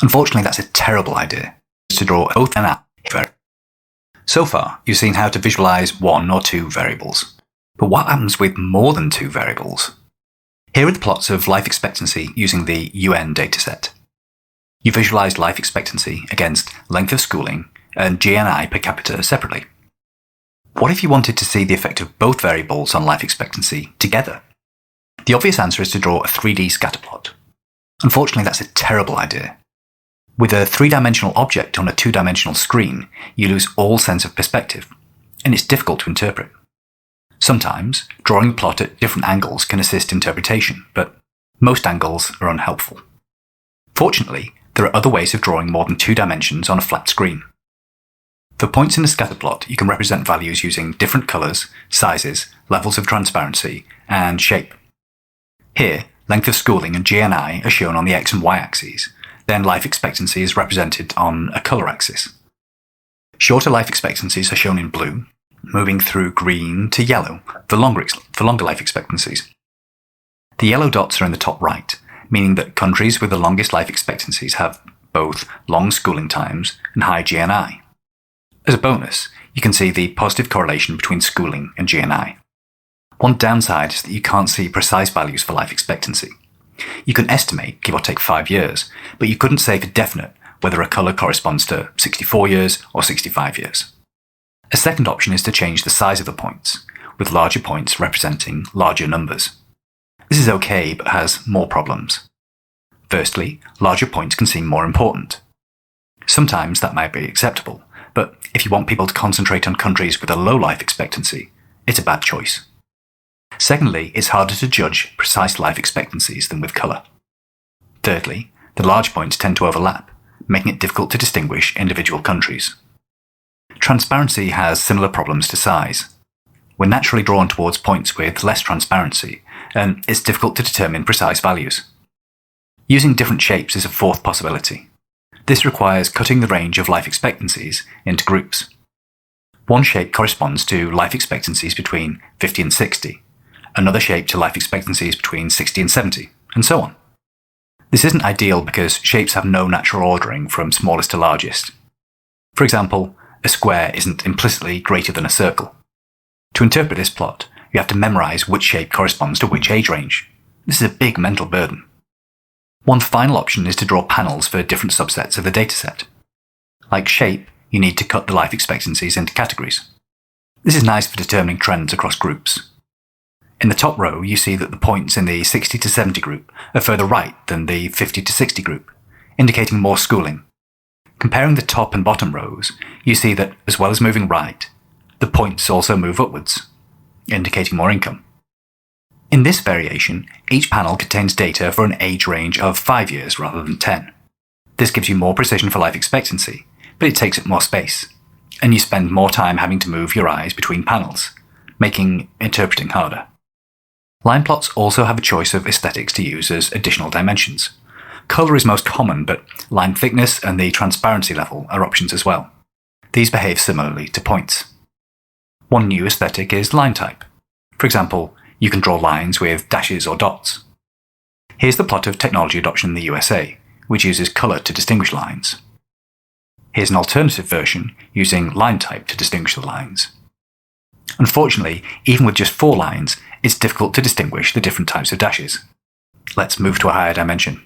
Unfortunately, that's a terrible idea, to draw both and out. So far, you've seen how to visualize one or two variables. But what happens with more than two variables? Here are the plots of life expectancy using the Nguyen dataset. You visualized life expectancy against length of schooling and GNI per capita separately. What if you wanted to see the effect of both variables on life expectancy together? The obvious answer is to draw a 3D scatter plot. Unfortunately, that's a terrible idea. With a three-dimensional object on a two-dimensional screen, you lose all sense of perspective, and it's difficult to interpret. Sometimes, drawing the plot at different angles can assist interpretation, but most angles are unhelpful. Fortunately, there are other ways of drawing more than 2 dimensions on a flat screen. For points in a scatter plot, you can represent values using different colors, sizes, levels of transparency, and shape. Here, length of schooling and GNI are shown on the X and Y axes, then life expectancy is represented on a color axis. Shorter life expectancies are shown in blue, moving through green to yellow for longer life expectancies. The yellow dots are in the top right, meaning that countries with the longest life expectancies have both long schooling times and high GNI. As a bonus, you can see the positive correlation between schooling and GNI. One downside is that you can't see precise values for life expectancy. You can estimate, give or take 5 years, but you couldn't say for definite whether a colour corresponds to 64 years or 65 years. A second option is to change the size of the points, with larger points representing larger numbers. This is okay, but has more problems. Firstly, larger points can seem more important. Sometimes that might be acceptable, but if you want people to concentrate on countries with a low life expectancy, it's a bad choice. Secondly, it's harder to judge precise life expectancies than with colour. Thirdly, the large points tend to overlap, making it difficult to distinguish individual countries. Transparency has similar problems to size. We're naturally drawn towards points with less transparency, and it's difficult to determine precise values. Using different shapes is a fourth possibility. This requires cutting the range of life expectancies into groups. One shape corresponds to life expectancies between 50 and 60, another shape to life expectancies between 60 and 70, and so on. This isn't ideal because shapes have no natural ordering from smallest to largest. For example, a square isn't implicitly greater than a circle. To interpret this plot, you have to memorize which shape corresponds to which age range. This is a big mental burden. One final option is to draw panels for different subsets of the dataset. Like shape, you need to cut the life expectancies into categories. This is nice for determining trends across groups. In the top row, you see that the points in the 60 to 70 group are further right than the 50 to 60 group, indicating more schooling. Comparing the top and bottom rows, you see that, as well as moving right, the points also move upwards, indicating more income. In this variation, each panel contains data for an age range of 5 years rather than 10. This gives you more precision for life expectancy, but it takes up more space, and you spend more time having to move your eyes between panels, making interpreting harder. Line plots also have a choice of aesthetics to use as additional dimensions. Colour is most common, but line thickness and the transparency level are options as well. These behave similarly to points. One new aesthetic is line type. For example, you can draw lines with dashes or dots. Here's the plot of technology adoption in the USA, which uses colour to distinguish lines. Here's an alternative version using line type to distinguish the lines. Unfortunately, even with just 4 lines, it's difficult to distinguish the different types of dashes. Let's move to a higher dimension.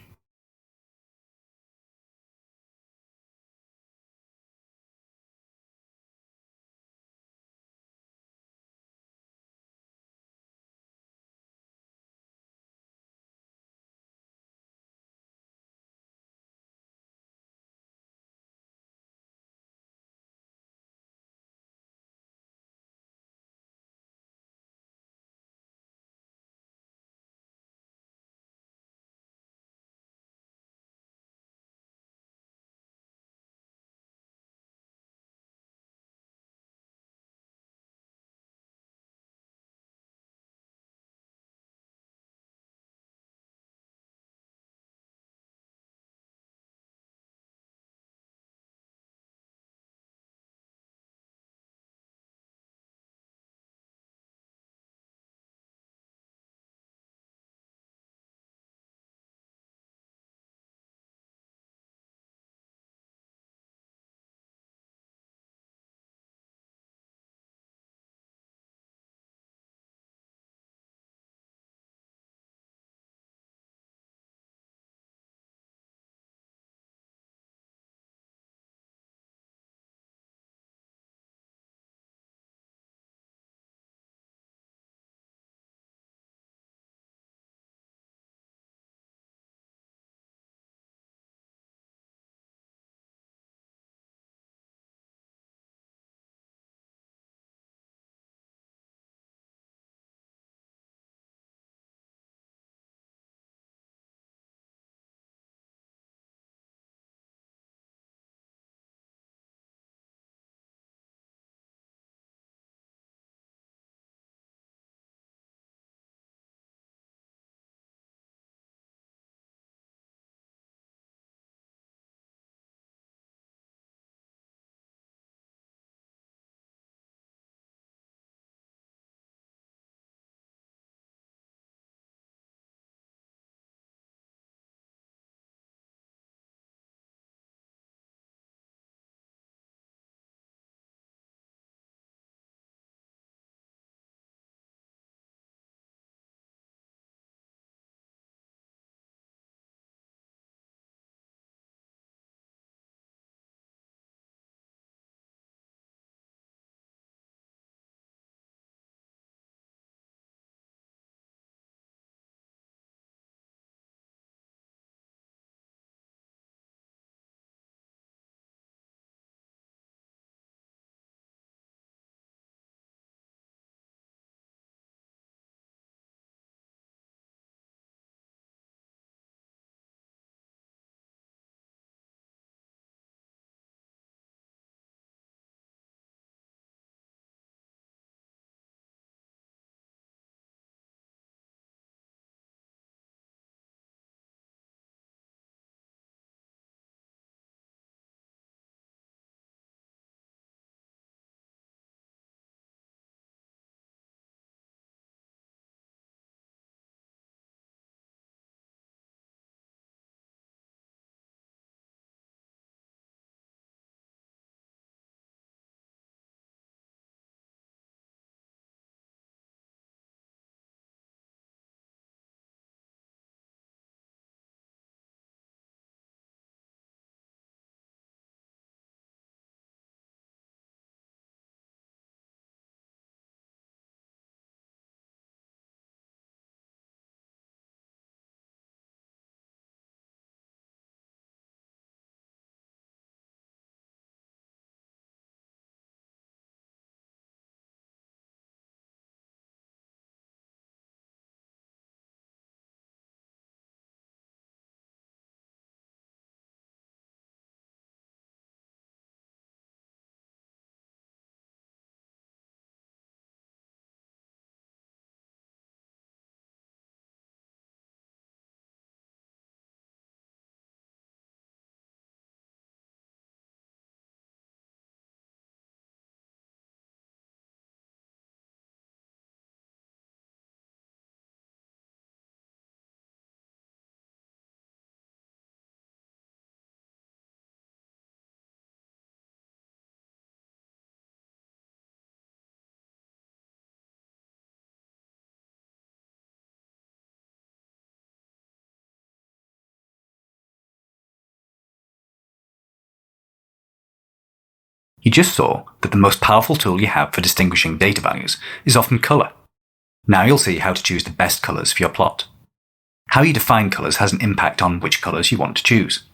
You just saw that the most powerful tool you have for distinguishing data values is often colour. Now you'll see how to choose the best colours for your plot. How you define colours has an impact on which colours you want to choose.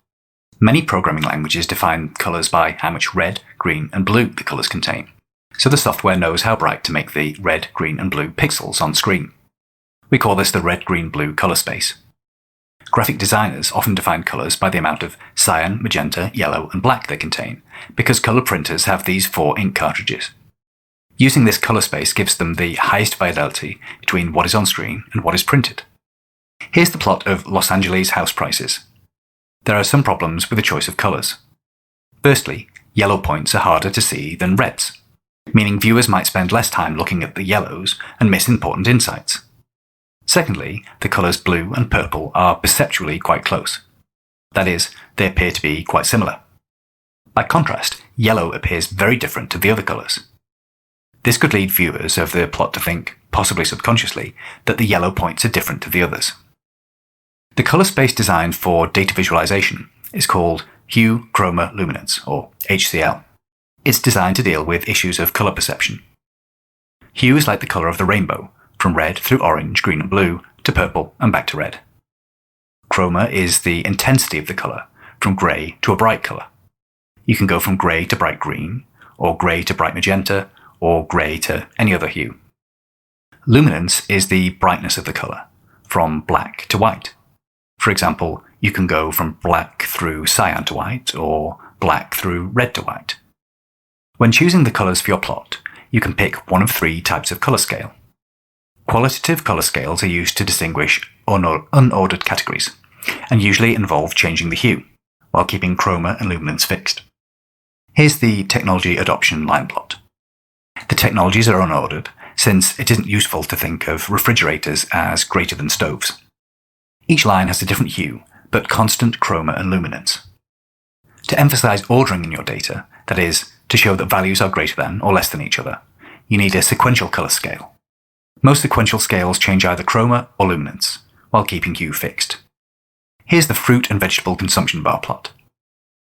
Many programming languages define colours by how much red, green, and blue the colours contain, so the software knows how bright to make the red, green, and blue pixels on screen. We call this the red, green, blue colour space. Graphic designers often define colours by the amount of cyan, magenta, yellow, and black they contain, because colour printers have these 4 ink cartridges. Using this colour space gives them the highest fidelity between what is on screen and what is printed. Here's the plot of Los Angeles house prices. There are some problems with the choice of colours. Firstly, yellow points are harder to see than reds, meaning viewers might spend less time looking at the yellows and miss important insights. Secondly, the colours blue and purple are perceptually quite close. That is, they appear to be quite similar. By contrast, yellow appears very different to the other colours. This could lead viewers of the plot to think, possibly subconsciously, that the yellow points are different to the others. The colour space designed for data visualization is called hue, chroma, luminance, or HCL. It's designed to deal with issues of colour perception. Hue is like the colour of the rainbow, from red through orange, green, and blue, to purple and back to red. Chroma is the intensity of the colour, from grey to a bright colour. You can go from grey to bright green, or grey to bright magenta, or grey to any other hue. Luminance is the brightness of the colour, from black to white. For example, you can go from black through cyan to white, or black through red to white. When choosing the colours for your plot, you can pick one of 3 types of colour scale. Qualitative colour scales are used to distinguish unordered categories, and usually involve changing the hue, while keeping chroma and luminance fixed. Here's the technology adoption line plot. The technologies are unordered, since it isn't useful to think of refrigerators as greater than stoves. Each line has a different hue, but constant chroma and luminance. To emphasize ordering in your data, that is, to show that values are greater than or less than each other, you need a sequential colour scale. Most sequential scales change either chroma or luminance, while keeping hue fixed. Here's the fruit and vegetable consumption bar plot.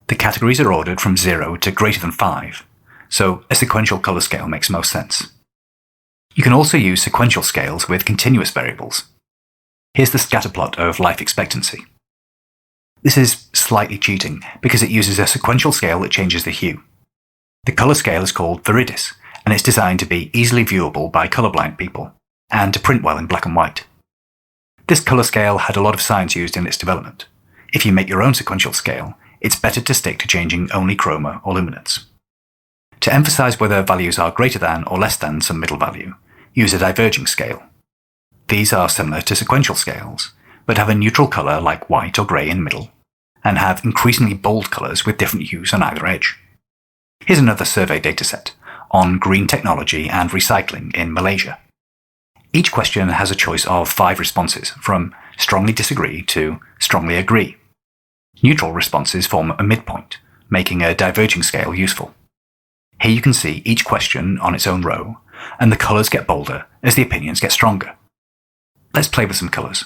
The categories are ordered from 0 to greater than 5, so a sequential colour scale makes most sense. You can also use sequential scales with continuous variables. Here's the scatter plot of life expectancy. This is slightly cheating because it uses a sequential scale that changes the hue. The colour scale is called viridis, and it's designed to be easily viewable by colourblind people, and to print well in black and white. This colour scale had a lot of science used in its development. If you make your own sequential scale, it's better to stick to changing only chroma or luminance. To emphasize whether values are greater than or less than some middle value, use a diverging scale. These are similar to sequential scales, but have a neutral colour like white or grey in middle, and have increasingly bold colours with different hues on either edge. Here's another survey dataset on green technology and recycling in Malaysia. Each question has a choice of 5 responses, from strongly disagree to strongly agree. Neutral responses form a midpoint, making a diverging scale useful. Here you can see each question on its own row, and the colours get bolder as the opinions get stronger. Let's play with some colours.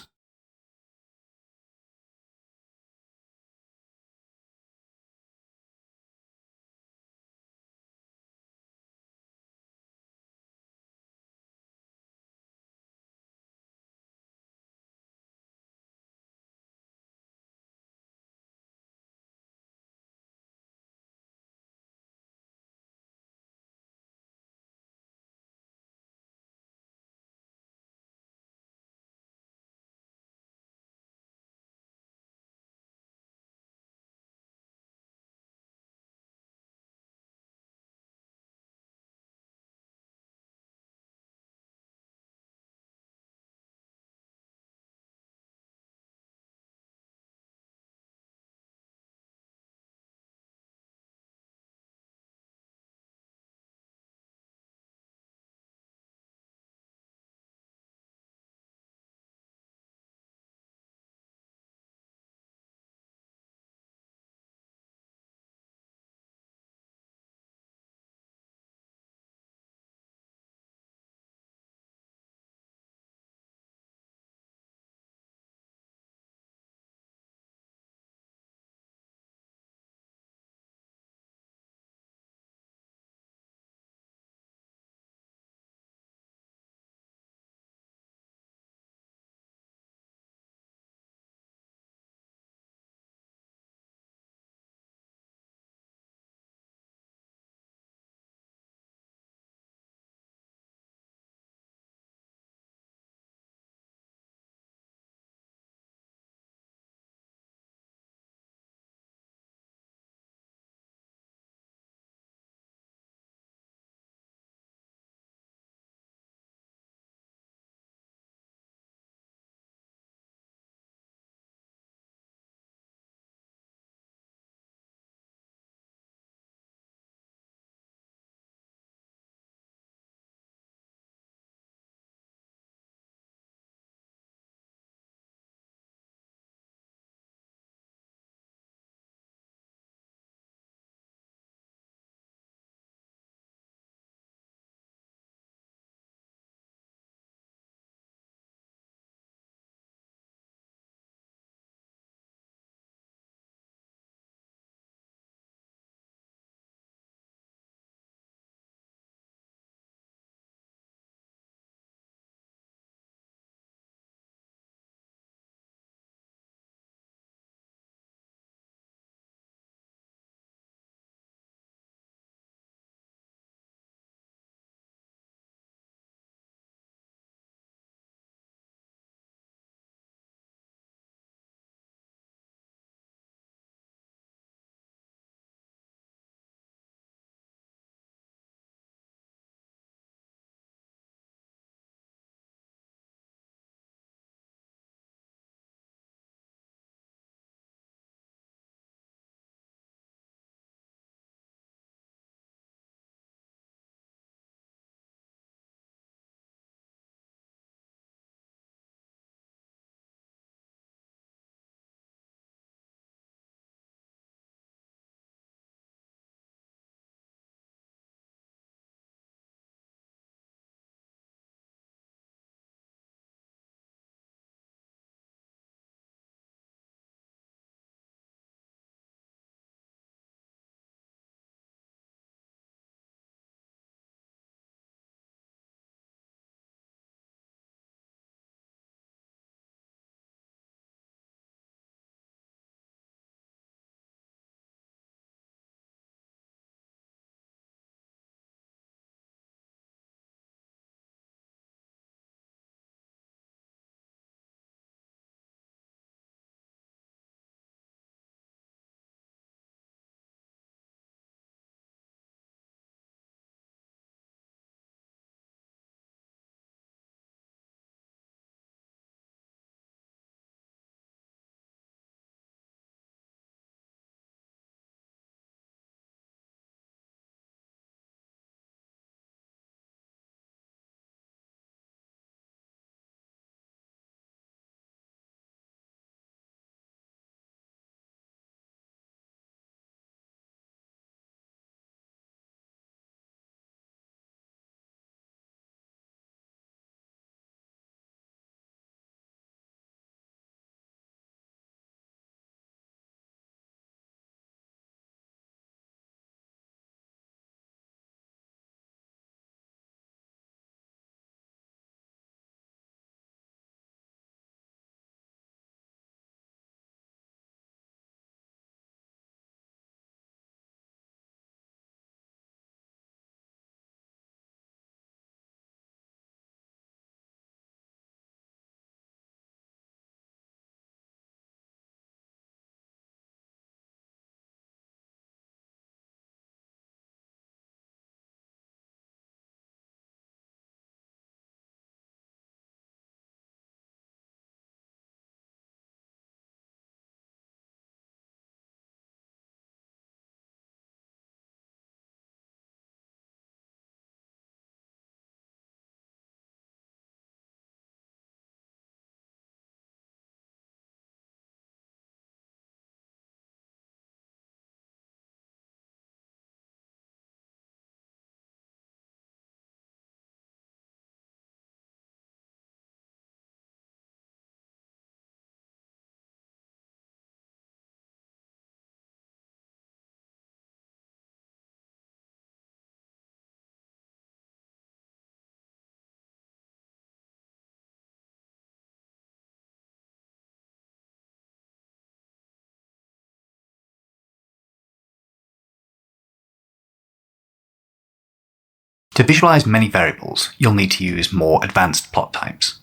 To visualize many variables, you'll need to use more advanced plot types.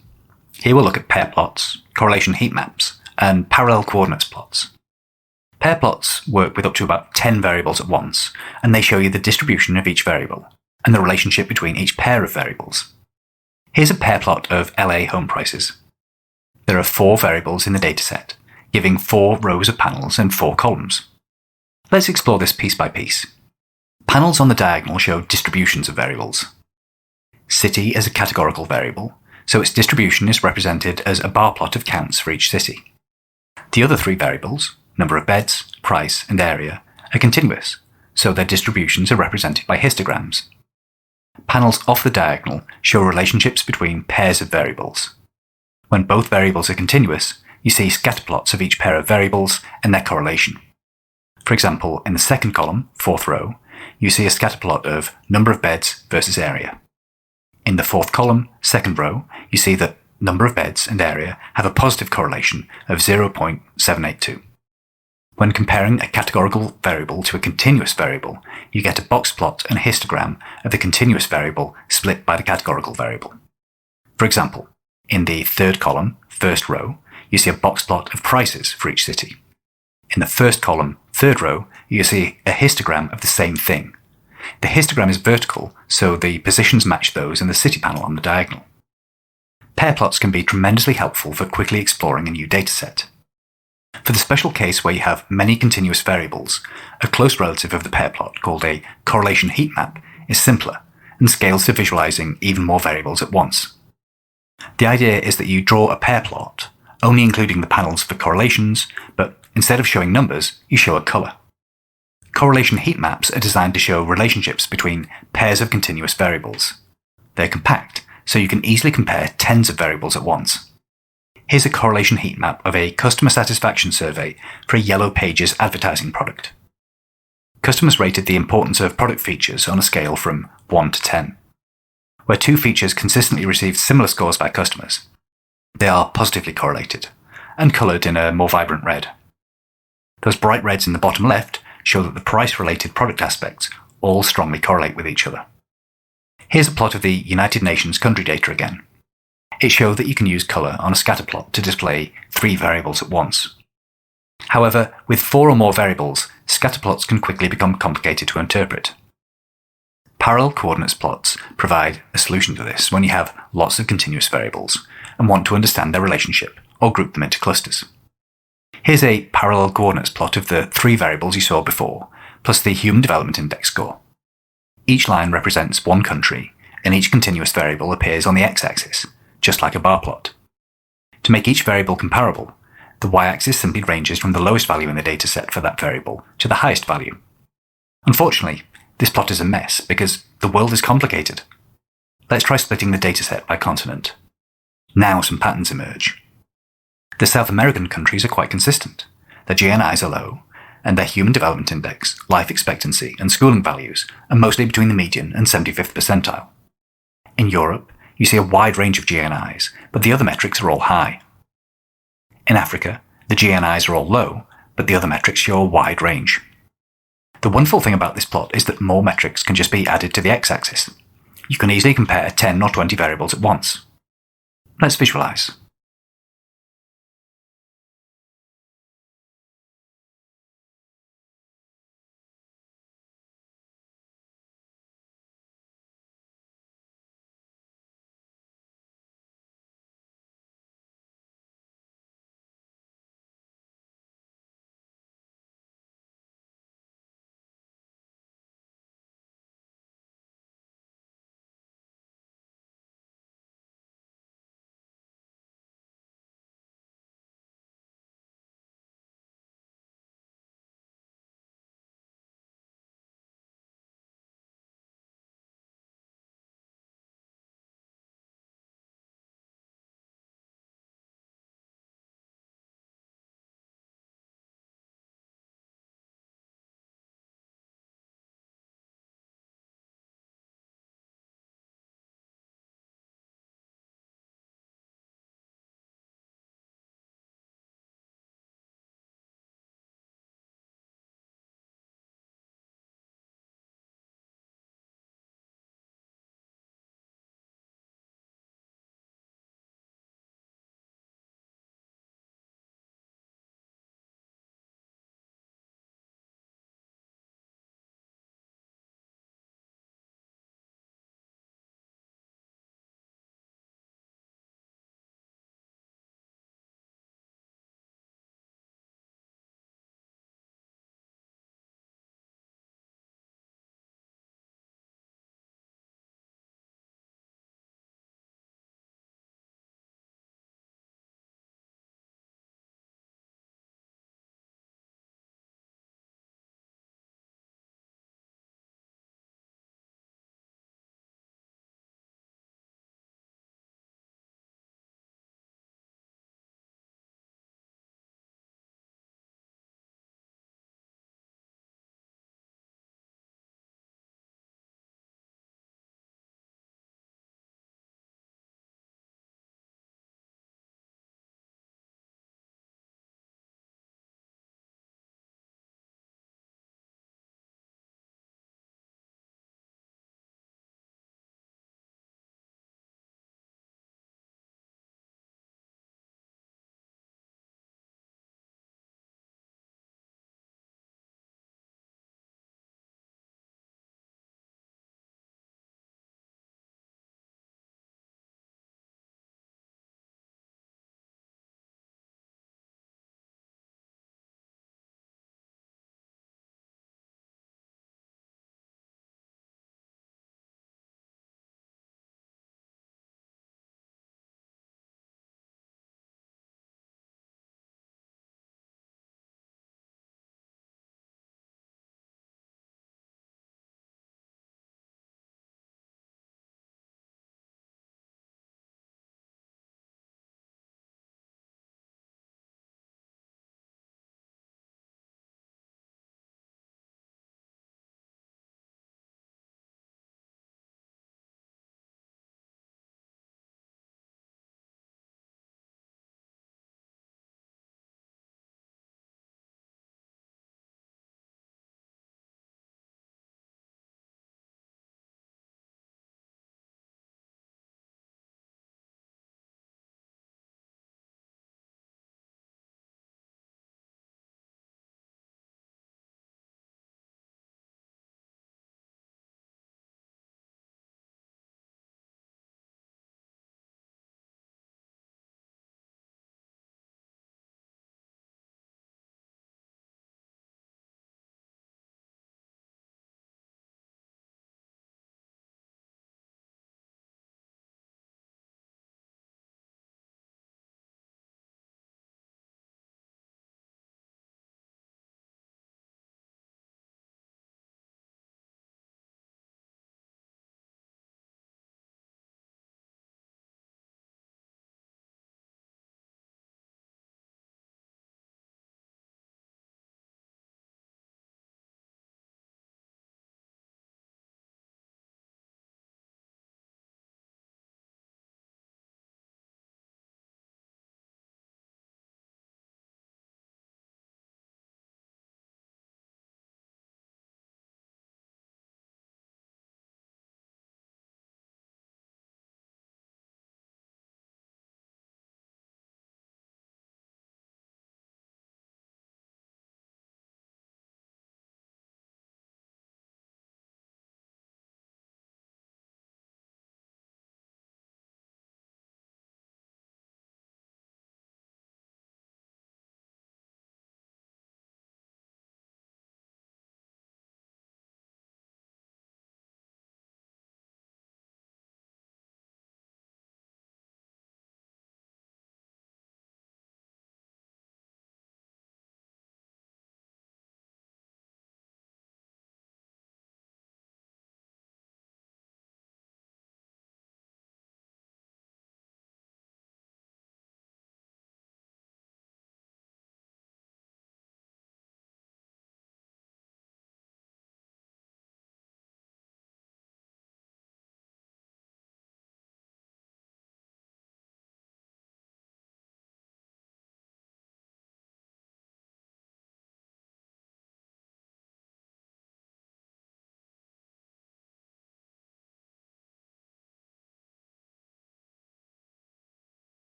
Here we'll look at pair plots, correlation heat maps, and parallel coordinates plots. Pair plots work with up to about 10 variables at once, and they show you the distribution of each variable and the relationship between each pair of variables. Here's a pair plot of LA home prices. There are 4 variables in the dataset, giving 4 rows of panels and 4 columns. Let's explore this piece by piece. Panels on the diagonal show distributions of variables. City is a categorical variable, so its distribution is represented as a bar plot of counts for each city. The other 3 variables, number of beds, price, and area, are continuous, so their distributions are represented by histograms. Panels off the diagonal show relationships between pairs of variables. When both variables are continuous, you see scatter plots of each pair of variables and their correlation. For example, in the second column, 4th row, you see a scatter plot of number of beds versus area. In the 4th column, 2nd row, you see that number of beds and area have a positive correlation of 0.782. When comparing a categorical variable to a continuous variable, you get a box plot and a histogram of the continuous variable split by the categorical variable. For example, in the 3rd column, 1st row, you see a box plot of prices for each city. In the 1st column, 3rd row, you see a histogram of the same thing. The histogram is vertical, so the positions match those in the city panel on the diagonal. Pair plots can be tremendously helpful for quickly exploring a new dataset. For the special case where you have many continuous variables, a close relative of the pair plot, called a correlation heat map, is simpler and scales to visualizing even more variables at once. The idea is that you draw a pair plot, only including the panels for correlations, but instead of showing numbers, you show a color. Correlation heat maps are designed to show relationships between pairs of continuous variables. They're compact, so you can easily compare tens of variables at once. Here's a correlation heat map of a customer satisfaction survey for a Yellow Pages advertising product. Customers rated the importance of product features on a scale from 1 to 10. Where 2 features consistently received similar scores by customers, they are positively correlated and coloured in a more vibrant red. Those bright reds in the bottom left show that the price-related product aspects all strongly correlate with each other. Here's a plot of the United Nations country data again. It showed that you can use colour on a scatter plot to display 3 variables at once. However, with 4 or more variables, scatter plots can quickly become complicated to interpret. Parallel coordinates plots provide a solution to this when you have lots of continuous variables and want to understand their relationship or group them into clusters. Here's a parallel coordinates plot of the 3 variables you saw before, plus the Human Development Index score. Each line represents one country, and each continuous variable appears on the x-axis, just like a bar plot. To make each variable comparable, the y-axis simply ranges from the lowest value in the dataset for that variable to the highest value. Unfortunately, this plot is a mess because the world is complicated. Let's try splitting the dataset by continent. Now some patterns emerge. The South American countries are quite consistent. Their GNIs are low, and their Human Development Index, life expectancy, and schooling values are mostly between the median and 75th percentile. In Europe, you see a wide range of GNIs, but the other metrics are all high. In Africa, the GNIs are all low, but the other metrics show a wide range. The wonderful thing about this plot is that more metrics can just be added to the x-axis. You can easily compare 10 or 20 variables at once. Let's visualize.